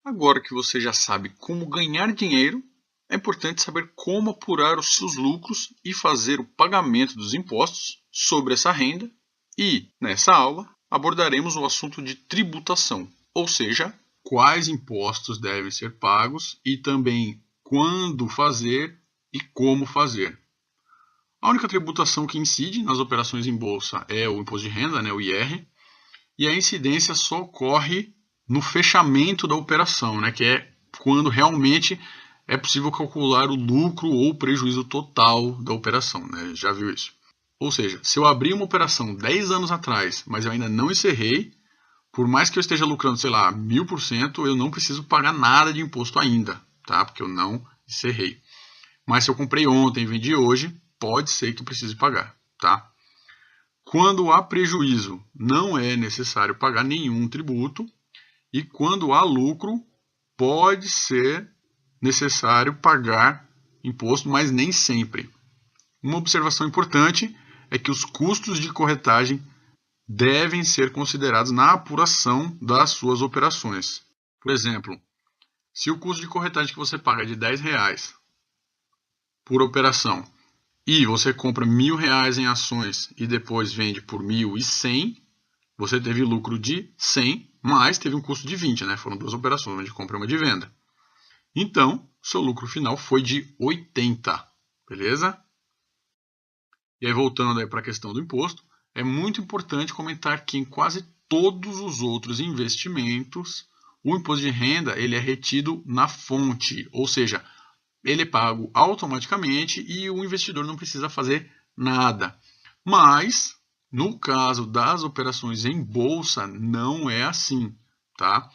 Agora que você já sabe como ganhar dinheiro, é importante saber como apurar os seus lucros e fazer o pagamento dos impostos sobre essa renda. E, nessa aula, abordaremos o assunto de tributação, ou seja, quais impostos devem ser pagos e também quando fazer e como fazer. A única tributação que incide nas operações em bolsa é o imposto de renda, o IR, e a incidência só ocorre no fechamento da operação, que é quando realmente é possível calcular o lucro ou o prejuízo total da operação. Já viu isso? Ou seja, se eu abri uma operação 10 anos atrás, mas eu ainda não encerrei, por mais que eu esteja lucrando, 1000%, eu não preciso pagar nada de imposto ainda, tá? Porque eu não encerrei. Mas se eu comprei ontem e vendi hoje, pode ser que eu precise pagar, tá? Quando há prejuízo, não é necessário pagar nenhum tributo. E quando há lucro, pode ser necessário pagar imposto, mas nem sempre. Uma observação importante é que os custos de corretagem devem ser considerados na apuração das suas operações. Por exemplo, se o custo de corretagem que você paga é de R$10 por operação e você compra R$1.000 em ações e depois vende por 1.100, você teve lucro de 100, mas teve um custo de 20, Foram duas operações, uma de compra e uma de venda. Então, seu lucro final foi de 80, beleza? E aí, voltando para a questão do imposto, é muito importante comentar que em quase todos os outros investimentos, o imposto de renda ele é retido na fonte, ou seja, ele é pago automaticamente e o investidor não precisa fazer nada. Mas, no caso das operações em bolsa, não é assim, tá?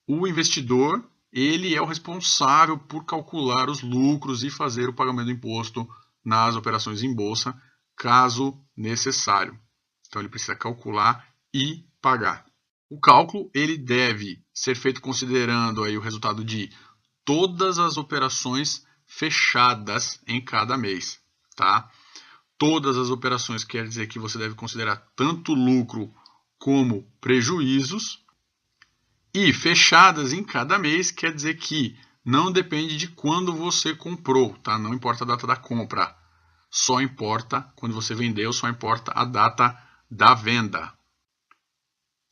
O investidor, ele é o responsável por calcular os lucros e fazer o pagamento do imposto nas operações em bolsa, caso necessário. Então, ele precisa calcular e pagar. O cálculo ele deve ser feito considerando aí o resultado de todas as operações fechadas em cada mês, tá? Todas as operações quer dizer que você deve considerar tanto lucro como prejuízos. E fechadas em cada mês quer dizer que não depende de quando você comprou, tá? Não importa a data da compra. Só importa quando você vendeu, só importa a data da venda.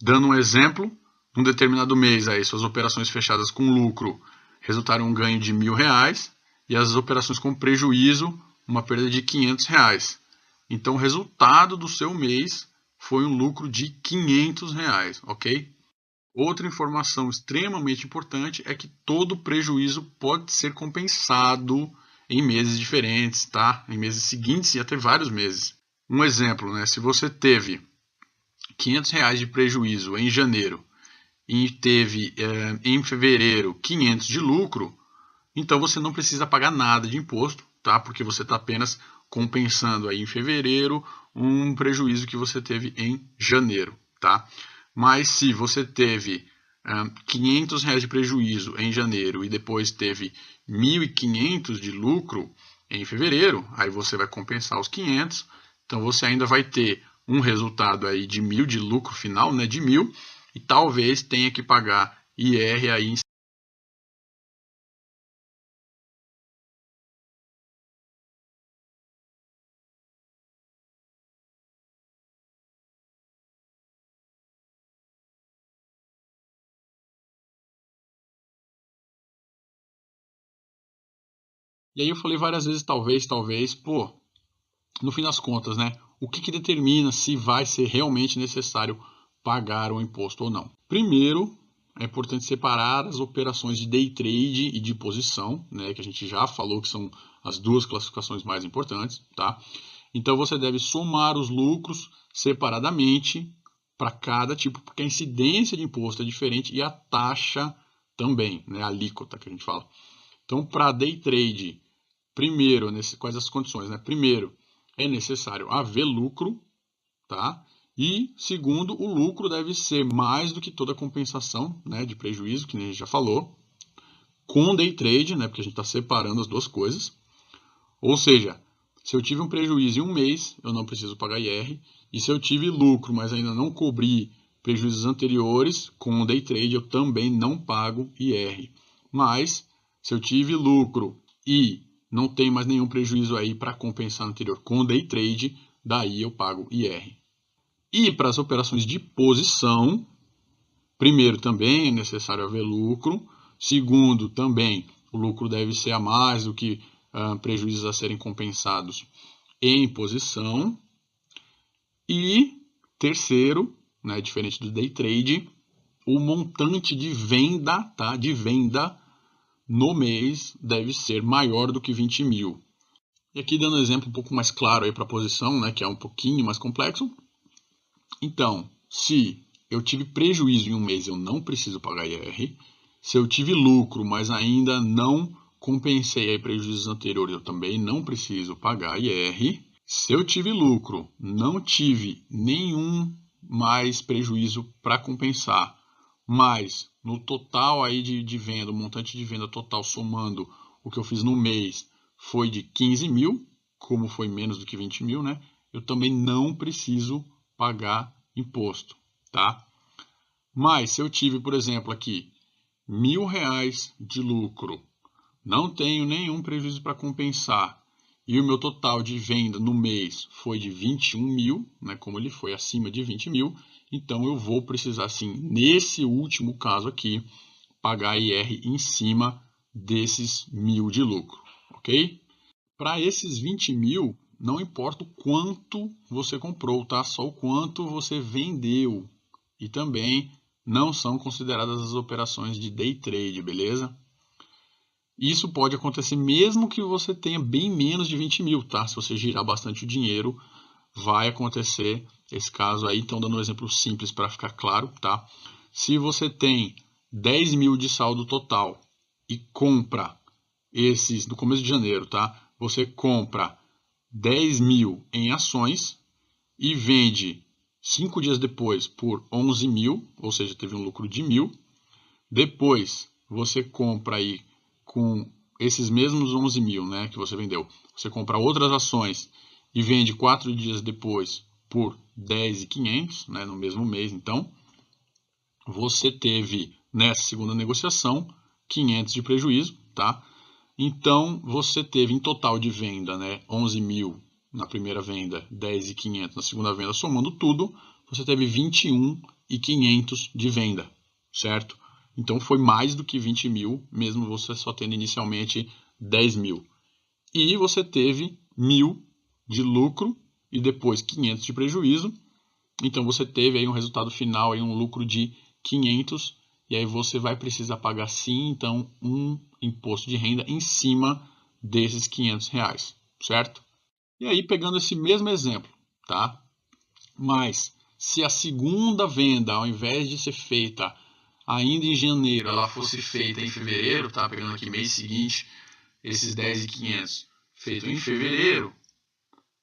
Dando um exemplo, num determinado mês, aí, suas operações fechadas com lucro resultaram um ganho de R$1.000 e as operações com prejuízo, uma perda de R$500. Então, o resultado do seu mês foi um lucro de R$500, ok? Outra informação extremamente importante é que todo prejuízo pode ser compensado em meses diferentes, tá? Em meses seguintes e até vários meses. Um exemplo, se você teve R$500 de prejuízo em janeiro e teve em fevereiro 500 de lucro, então você não precisa pagar nada de imposto, tá? Porque você está apenas compensando aí em fevereiro um prejuízo que você teve em janeiro, tá? Mas se você teve R$500 de prejuízo em janeiro e depois teve 1.500 de lucro em fevereiro, aí você vai compensar os 500, então você ainda vai ter um resultado aí de 1.000 de lucro final, de 1.000, e talvez tenha que pagar IR aí em E aí eu falei várias vezes, talvez, no fim das contas, o que determina se vai ser realmente necessário pagar o imposto ou não? Primeiro, é importante separar as operações de day trade e de posição, que a gente já falou que são as duas classificações mais importantes, tá? Então você deve somar os lucros separadamente para cada tipo, porque a incidência de imposto é diferente e a taxa também, a alíquota que a gente fala. Então, para day trade, primeiro, quais as condições? Primeiro, é necessário haver lucro, tá? E, segundo, o lucro deve ser mais do que toda a compensação de prejuízo, que a gente já falou, com day trade, porque a gente está separando as duas coisas. Ou seja, se eu tive um prejuízo em um mês, eu não preciso pagar IR, e se eu tive lucro, mas ainda não cobri prejuízos anteriores, com o day trade eu também não pago IR. Mas, se eu tive lucro e não tem mais nenhum prejuízo aí para compensar no anterior com o day trade, daí eu pago IR. E para as operações de posição, primeiro, também é necessário haver lucro. Segundo, também o lucro deve ser a mais do que prejuízos a serem compensados em posição. E terceiro, né, diferente do day trade, o montante de venda, tá, de venda no mês deve ser maior do que 20 mil. E aqui dando um exemplo um pouco mais claro aí para a posição, né, que é um pouquinho mais complexo. Então, se eu tive prejuízo em um mês, eu não preciso pagar IR. Se eu tive lucro, mas ainda não compensei aí prejuízos anteriores, eu também não preciso pagar IR. Se eu tive lucro, não tive nenhum mais prejuízo para compensar, mas no total aí de venda, o montante de venda total somando o que eu fiz no mês foi de 15 mil, como foi menos do que 20 mil, né? Eu também não preciso pagar imposto, tá? Mas se eu tive, por exemplo, aqui R$1.000 de lucro, não tenho nenhum prejuízo para compensar e o meu total de venda no mês foi de 21 mil, né, como ele foi acima de 20 mil, então eu vou precisar sim, nesse último caso aqui, pagar IR em cima desses 1.000 de lucro, ok? Para esses 20 mil, não importa o quanto você comprou, tá? Só o quanto você vendeu. E também não são consideradas as operações de day trade, beleza? Isso pode acontecer mesmo que você tenha bem menos de 20 mil, tá? Se você girar bastante o dinheiro, vai acontecer esse caso aí. Então, dando um exemplo simples para ficar claro, tá? Se você tem 10 mil de saldo total e compra esses no começo de janeiro, tá? Você compra 10 mil em ações e vende 5 dias depois por 11 mil, ou seja, teve um lucro de 1.000. Depois você compra aí com esses mesmos 11 mil, né, que você vendeu. Você compra outras ações e vende 4 dias depois por 10.500, né, no mesmo mês. Então, você teve nessa segunda negociação 500 de prejuízo, tá? Então, você teve em total de venda, né, 11 mil na primeira venda, 10.500 na segunda venda, somando tudo, você teve 21.500 de venda, certo? Então, foi mais do que 20 mil, mesmo você só tendo inicialmente 10 mil. E você teve 1.000 de lucro e depois 500 de prejuízo. Então, você teve aí um resultado final, aí um lucro de 500. E aí você vai precisar pagar sim, então, um imposto de renda em cima desses R$500, certo? E aí, pegando esse mesmo exemplo, tá? Mas, se a segunda venda, ao invés de ser feita ainda em janeiro, ela fosse feita em fevereiro, tá? Pegando aqui mês seguinte, esses 10.500 feito em fevereiro,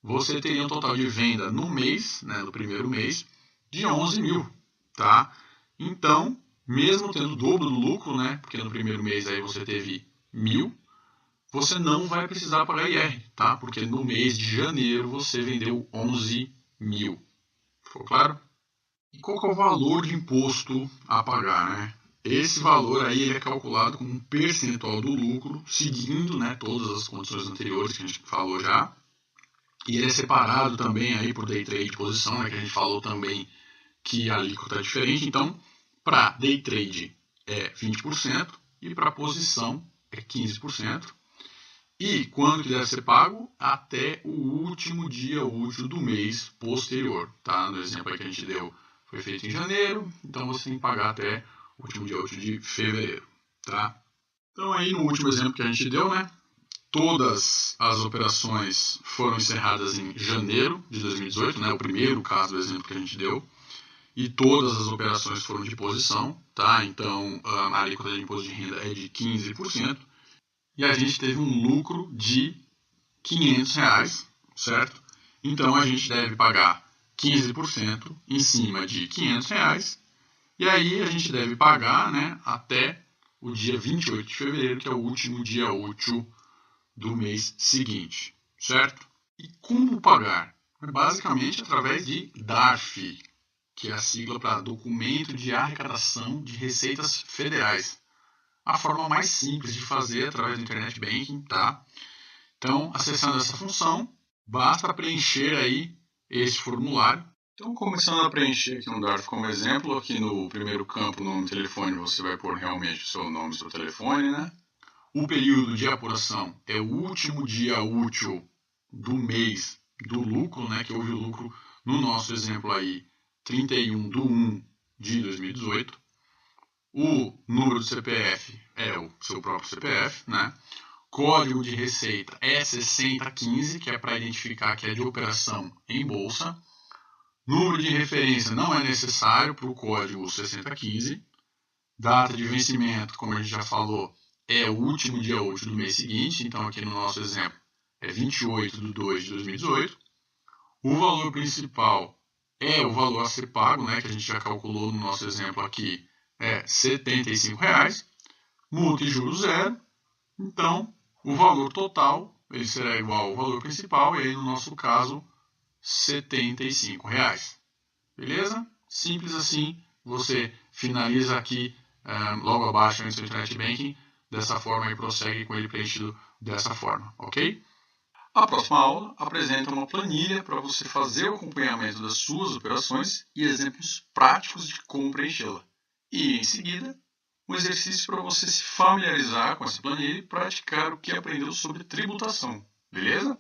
você teria um total de venda no mês, né, no primeiro mês, de 11 mil, tá? Então, mesmo tendo o dobro do lucro, né, porque no primeiro mês aí você teve 1.000, você não vai precisar pagar IR, tá? Porque no mês de janeiro você vendeu 11 mil. Ficou claro? E qual que é o valor de imposto a pagar, né? Esse valor aí ele é calculado como um percentual do lucro, seguindo, né, todas as condições anteriores que a gente falou já. E ele é separado também aí por day trade de posição, né, que a gente falou também que a alíquota é diferente. Então, para day trade é 20% e para posição é 15%. E quando que deve ser pago? Até o último dia útil do mês posterior, tá? No exemplo aí que a gente deu, foi feito em janeiro, então você tem que pagar até o último dia útil de fevereiro, tá? Então aí no último exemplo que a gente deu, né? Todas as operações foram encerradas em janeiro de 2018, né? O primeiro caso do exemplo que a gente deu. E todas as operações foram de posição, tá? Então a alíquota de imposto de renda é de 15%. E a gente teve um lucro de R$500, certo? Então a gente deve pagar 15% em cima de R$500. E aí a gente deve pagar, né, até o dia 28 de fevereiro, que é o último dia útil do mês seguinte, certo? E como pagar? Basicamente através de DARF, que é a sigla para Documento de Arrecadação de Receitas Federais. A forma mais simples de fazer através do Internet Banking, tá? Então, acessando essa função, basta preencher aí esse formulário. Então, começando a preencher aqui um dado como exemplo, aqui no primeiro campo, nome e telefone, você vai pôr realmente o seu nome e seu telefone, né? O período de apuração é o último dia útil do mês do lucro, né? Que houve o lucro, no nosso exemplo aí, 31/1 de 2018. O número do CPF é o seu próprio CPF, né? Código de receita é 6015, que é para identificar que é de operação em bolsa. Número de referência não é necessário para o código 6015. Data de vencimento, como a gente já falou, é o último dia útil do mês seguinte. Então, aqui no nosso exemplo, é 28/2 de 2018. O valor principal é o valor a ser pago, né, que a gente já calculou no nosso exemplo aqui, é R$ 75. Multa e juros zero. Então, o valor total ele será igual ao valor principal, e aí no nosso caso, R$ 75. Beleza? Simples assim, você finaliza aqui logo abaixo no seu Internet Banking, dessa forma e prossegue com ele preenchido dessa forma, ok? A próxima aula apresenta uma planilha para você fazer o acompanhamento das suas operações e exemplos práticos de como preenchê-la. E, em seguida, um exercício para você se familiarizar com essa planilha e praticar o que aprendeu sobre tributação. Beleza?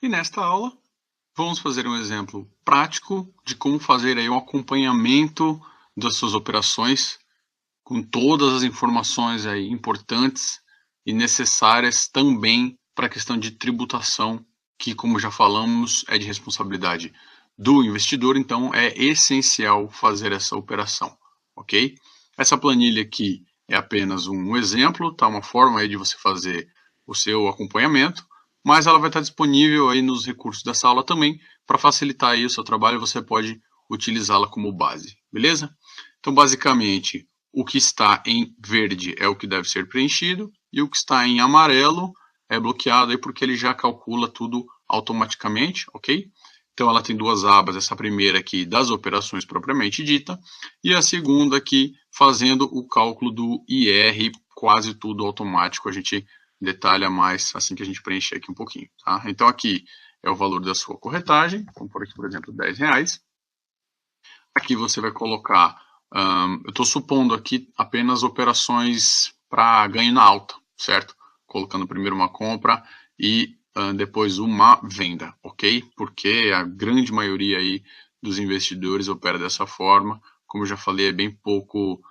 E nesta aula, vamos fazer um exemplo prático de como fazer aí um acompanhamento das suas operações com todas as informações aí importantes e necessárias também para a questão de tributação, que, como já falamos, é de responsabilidade do investidor, então é essencial fazer essa operação, ok? Essa planilha aqui é apenas um exemplo, tá? Uma forma aí de você fazer o seu acompanhamento, mas ela vai estar disponível aí nos recursos dessa aula também. Para facilitar aí o seu trabalho, você pode utilizá-la como base, beleza? Então, basicamente, o que está em verde é o que deve ser preenchido e o que está em amarelo é bloqueado aí porque ele já calcula tudo automaticamente, ok? Então, ela tem duas abas, essa primeira aqui das operações propriamente dita e a segunda aqui fazendo o cálculo do IR, quase tudo automático, a gente detalha mais assim que a gente preencher aqui um pouquinho, tá? Então, aqui é o valor da sua corretagem, vamos por aqui, por exemplo, R$10. Aqui você vai colocar, eu estou supondo aqui apenas operações para ganho na alta, certo? Colocando primeiro uma compra e depois uma venda, ok? Porque a grande maioria aí dos investidores opera dessa forma. Como eu já falei, é bem pouco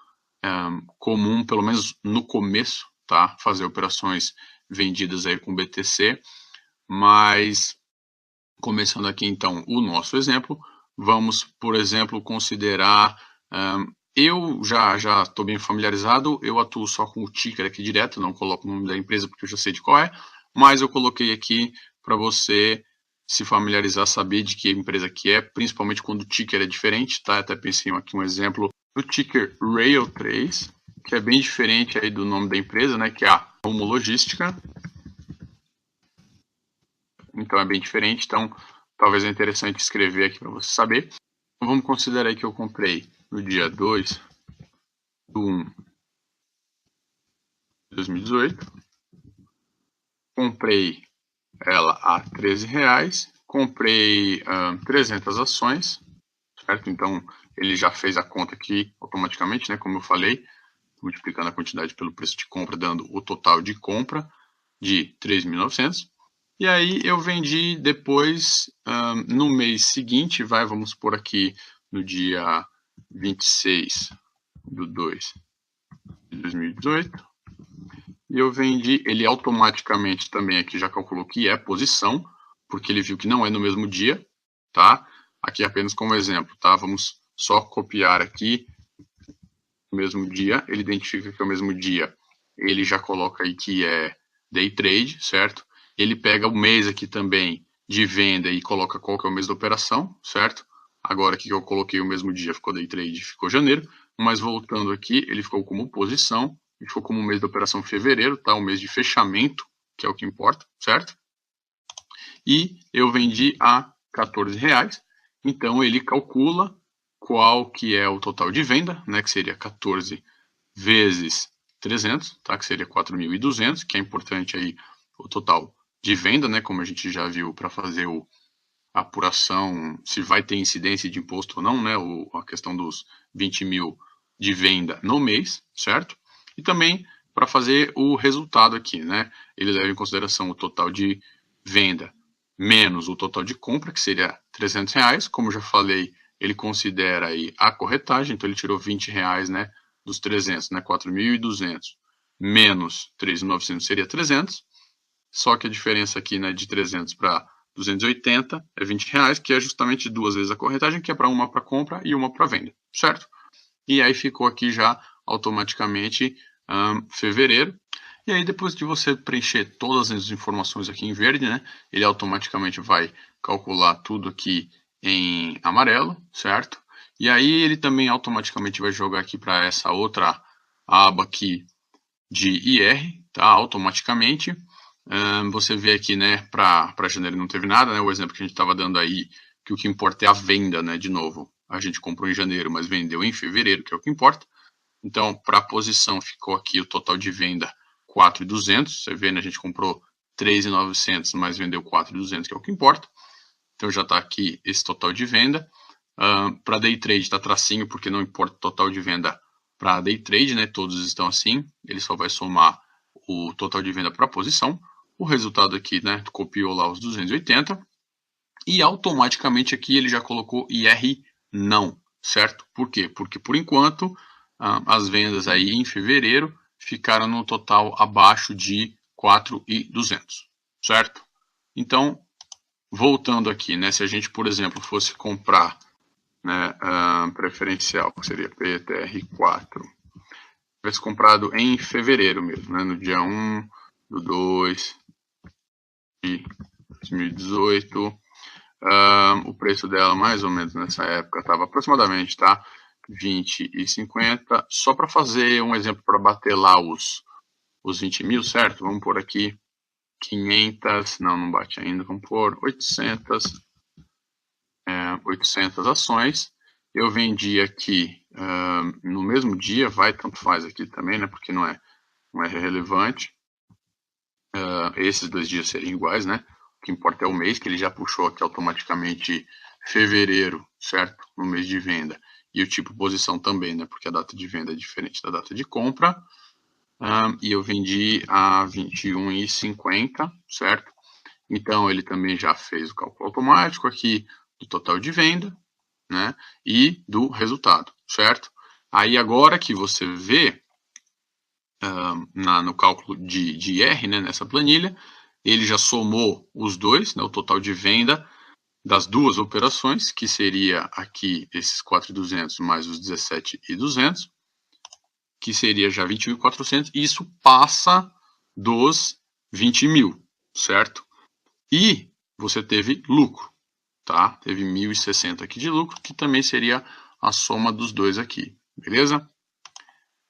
comum, pelo menos no começo, tá? Fazer operações vendidas aí com BTC, mas começando aqui então o nosso exemplo, vamos, por exemplo, considerar, eu já estou bem familiarizado, eu atuo só com o ticker aqui direto, não coloco o nome da empresa porque eu já sei de qual é, mas eu coloquei aqui para você se familiarizar, saber de que empresa que é, principalmente quando o ticker é diferente, tá? Até pensei aqui um exemplo do ticker Rail3, que é bem diferente aí do nome da empresa, né? Que é a Rumo Logística. Então é bem diferente, então talvez é interessante escrever aqui para você saber. Então, vamos considerar aí que eu comprei no dia 2/1 de 2018. Comprei ela a R$13, comprei 300 ações, certo? Então ele já fez a conta aqui automaticamente, né? Como eu falei, multiplicando a quantidade pelo preço de compra, dando o total de compra de 3.900. E aí eu vendi depois, no mês seguinte, vamos por aqui no dia 26/2 de 2018. E eu vendi, ele automaticamente também aqui já calculou que é posição, porque ele viu que não é no mesmo dia, tá? Aqui apenas como exemplo, tá? Vamos só copiar aqui o mesmo dia, ele identifica que é o mesmo dia, ele já coloca aí que é day trade, certo? Ele pega o mês aqui também de venda e coloca qual que é o mês da operação, certo? Agora aqui que eu coloquei o mesmo dia, ficou day trade, ficou janeiro, mas voltando aqui, ele ficou como posição, e ficou como mês da operação fevereiro, tá? O mês de fechamento, que é o que importa, certo? E eu vendi a R$14, então ele calcula qual que é o total de venda, né? Que seria 14 vezes 300, tá? Que seria 4.200, que é importante aí o total de venda, né? Como a gente já viu para fazer a apuração, se vai ter incidência de imposto ou não, né? A questão dos 20 mil de venda no mês, certo? E também para fazer o resultado aqui, né? Ele leva em consideração o total de venda menos o total de compra, que seria R$300. Como já falei, ele considera aí a corretagem, então ele tirou R$20, né? Dos 300, né? 4.200 menos 3.900 seria 300. Só que a diferença aqui, né, de 300 para 280 é R$20, que é justamente duas vezes a corretagem, que é para uma para compra e uma para venda, certo? E aí ficou aqui já automaticamente fevereiro. E aí depois de você preencher todas as informações aqui em verde, né, ele automaticamente vai calcular tudo aqui em amarelo, certo? E aí ele também automaticamente vai jogar aqui para essa outra aba aqui de IR, tá? Automaticamente. Você vê aqui, né, para janeiro não teve nada, né? O exemplo que a gente estava dando aí, que o que importa é a venda, né? De novo, a gente comprou em janeiro, mas vendeu em fevereiro, que é o que importa. Então, para a posição ficou aqui o total de venda 4.200. Você vê, né, a gente comprou 3.900, mas vendeu 4.200, que é o que importa. Então já está aqui esse total de venda. Para day trade está tracinho, porque não importa o total de venda para day trade, né? Todos estão assim. Ele só vai somar o total de venda para a posição. O resultado aqui, né? Copiou lá os 280. E automaticamente aqui ele já colocou IR não, certo? Por quê? Porque por enquanto as vendas aí em fevereiro ficaram no total abaixo de 4.200, certo? Então, voltando aqui, né? Se a gente, por exemplo, fosse comprar, né, preferencial, que seria PTR4, tivesse comprado em fevereiro mesmo, né, no dia 1/2 de 2018, o preço dela mais ou menos nessa época estava aproximadamente, tá, 20,50. Só para fazer um exemplo, para bater lá os 20 mil, certo? Vamos pôr aqui 500, não bate ainda, vamos pôr 800 ações. Eu vendi aqui no mesmo dia, tanto faz aqui também, né? Porque não é relevante. Esses 2 dias seriam iguais, né? O que importa é o mês, que ele já puxou aqui automaticamente fevereiro, certo? No mês de venda. E o tipo posição também, né? Porque a data de venda é diferente da data de compra. E eu vendi a 21,50, certo? Então ele também já fez o cálculo automático aqui do total de venda, né? E do resultado, certo? Aí agora que você vê no cálculo de IR, né, nessa planilha, ele já somou os dois, né, o total de venda das duas operações, que seria aqui esses 4.200 mais os 17.200, que seria já 20.400, e isso passa dos 20 mil, certo? E você teve lucro, tá? Teve 1.060 aqui de lucro, que também seria a soma dos dois aqui, beleza?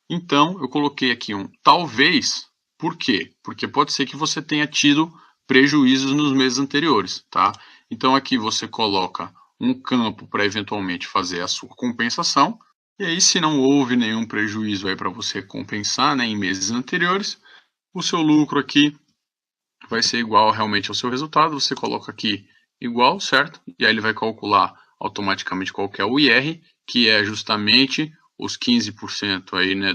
Então, eu coloquei aqui um talvez. Por quê? Porque pode ser que você tenha tido prejuízos nos meses anteriores, tá? Então, aqui você coloca um campo para eventualmente fazer a sua compensação. E aí, se não houve nenhum prejuízo aí para você compensar, né, em meses anteriores, o seu lucro aqui vai ser igual realmente ao seu resultado. Você coloca aqui igual, certo? E aí ele vai calcular automaticamente qual que é o IR, que é justamente os 15% aí, né,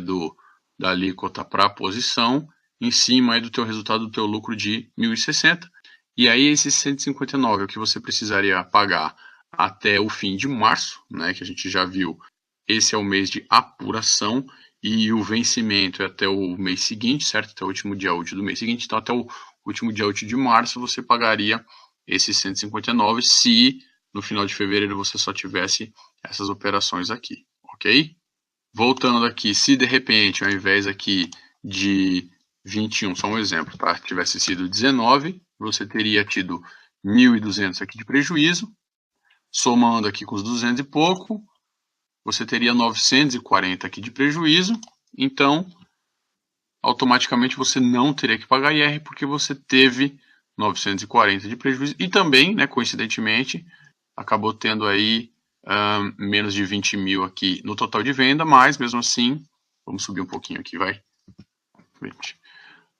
da alíquota para a posição, em cima aí do teu resultado do teu lucro de 1.060. E aí esses 159 é o que você precisaria pagar até o fim de março, né, que a gente já viu. Esse é o mês de apuração e o vencimento é até o mês seguinte, certo? Até o último dia útil do mês seguinte. Então, até o último dia útil de março, você pagaria esses 159 se no final de fevereiro você só tivesse essas operações aqui, ok? Voltando aqui, se de repente, ao invés aqui de 21, só um exemplo, tá? Tivesse sido 19, você teria tido 1.200 aqui de prejuízo, somando aqui com os 200 e pouco, você teria 940 aqui de prejuízo, então automaticamente você não teria que pagar IR porque você teve 940 de prejuízo e também, né, coincidentemente, acabou tendo aí menos de 20 mil aqui no total de venda, mas mesmo assim, vamos subir um pouquinho aqui, vai.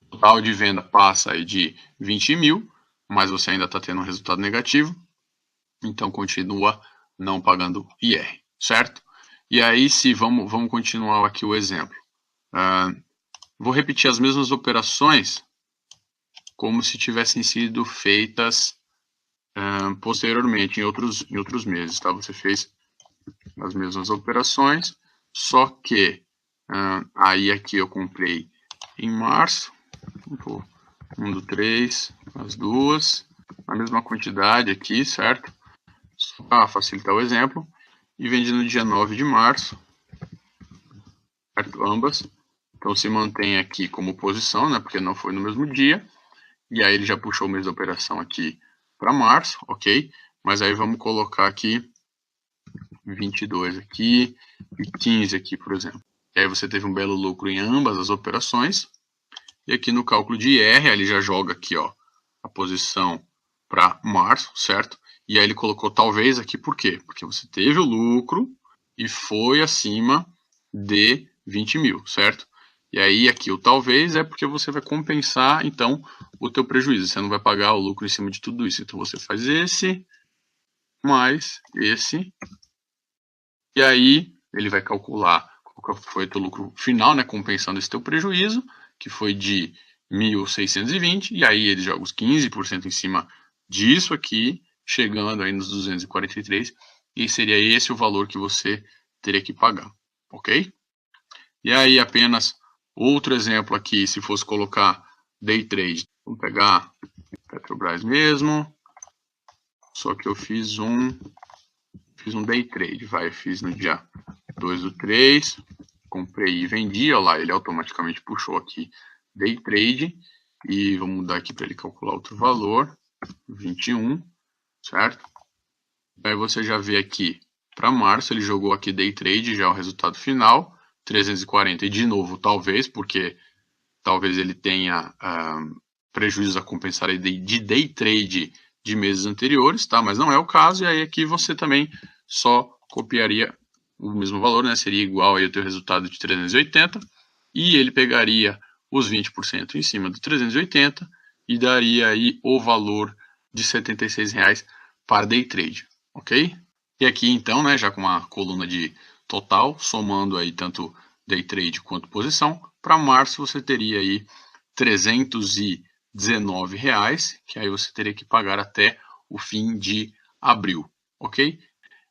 O total de venda passa aí de 20 mil, mas você ainda está tendo um resultado negativo, então continua não pagando IR, certo? E aí, se vamos continuar aqui o exemplo. Vou repetir as mesmas operações como se tivessem sido feitas posteriormente, em outros meses, tá? Você fez as mesmas operações, só que aí aqui eu comprei em março, 1 do 3, as duas, a mesma quantidade aqui, certo? Só para facilitar o exemplo, e vendi no dia 9 de março, certo? Ambas. Então se mantém aqui como posição, né? Porque não foi no mesmo dia. E aí ele já puxou o mês da operação aqui para março, ok? Mas aí vamos colocar aqui 22 aqui e 15 aqui, por exemplo. E aí você teve um belo lucro em ambas as operações. E aqui no cálculo de IR, ele já joga aqui, ó, a posição para março, certo? E aí ele colocou talvez aqui, por quê? Porque você teve o lucro e foi acima de 20 mil, certo? E aí aqui o talvez é porque você vai compensar, então, o teu prejuízo. Você não vai pagar o lucro em cima de tudo isso. Então você faz esse, mais esse. E aí ele vai calcular qual foi o teu lucro final, né? Compensando esse teu prejuízo, que foi de 1.620. E aí ele joga os 15% em cima disso aqui, chegando aí nos 243. E seria esse o valor que você teria que pagar, ok? E aí apenas outro exemplo aqui, se fosse colocar day trade. Vamos pegar Petrobras mesmo. Só que eu fiz um day trade. Eu fiz no dia 2 do 3. Comprei e vendi. Olha lá, ele automaticamente puxou aqui day trade. E vamos mudar aqui para ele calcular outro valor. 21, certo? Aí você já vê aqui para março, ele jogou aqui day trade, já é o resultado final. 340 e de novo, talvez, porque talvez ele tenha prejuízos a compensar de day trade de meses anteriores, tá? Mas não é o caso, e aí aqui você também só copiaria o mesmo valor, né? Seria igual aí o teu resultado de 380, e ele pegaria os 20% em cima do 380 e daria aí o valor de R$ 76 para day trade, ok? E aqui então, né, já com uma coluna de total, somando aí tanto day trade quanto posição, para março você teria aí R$ 319, que aí você teria que pagar até o fim de abril, ok?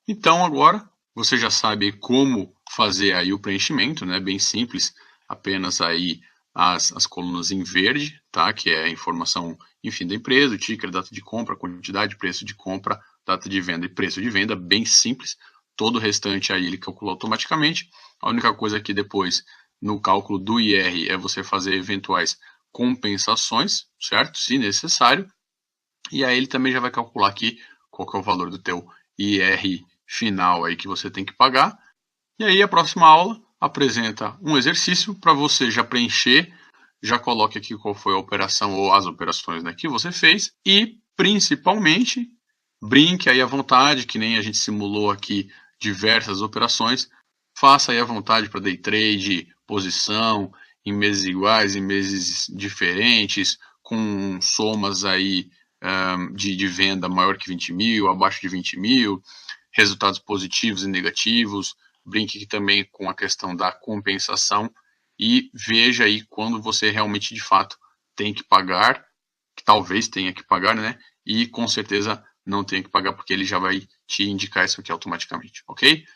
Então agora você já sabe como fazer aí o preenchimento, né? Bem simples, apenas aí as colunas em verde, tá? Que é a informação, enfim, da empresa, o ticker, data de compra, quantidade, preço de compra, data de venda e preço de venda, bem simples. Todo o restante aí ele calcula automaticamente. A única coisa que depois, no cálculo do IR, é você fazer eventuais compensações, certo? Se necessário. E aí ele também já vai calcular aqui qual que é o valor do teu IR final aí que você tem que pagar. E aí a próxima aula apresenta um exercício para você já preencher, já coloque aqui qual foi a operação ou as operações, né, que você fez e principalmente brinque aí à vontade, que nem a gente simulou aqui diversas operações, faça aí à vontade para day trade, posição, em meses iguais, em meses diferentes, com somas aí de venda maior que 20 mil, abaixo de 20 mil, resultados positivos e negativos, brinque também com a questão da compensação e veja aí quando você realmente de fato tem que pagar, que talvez tenha que pagar, né? E com certeza não tem que pagar porque ele já vai te indicar isso aqui automaticamente, ok?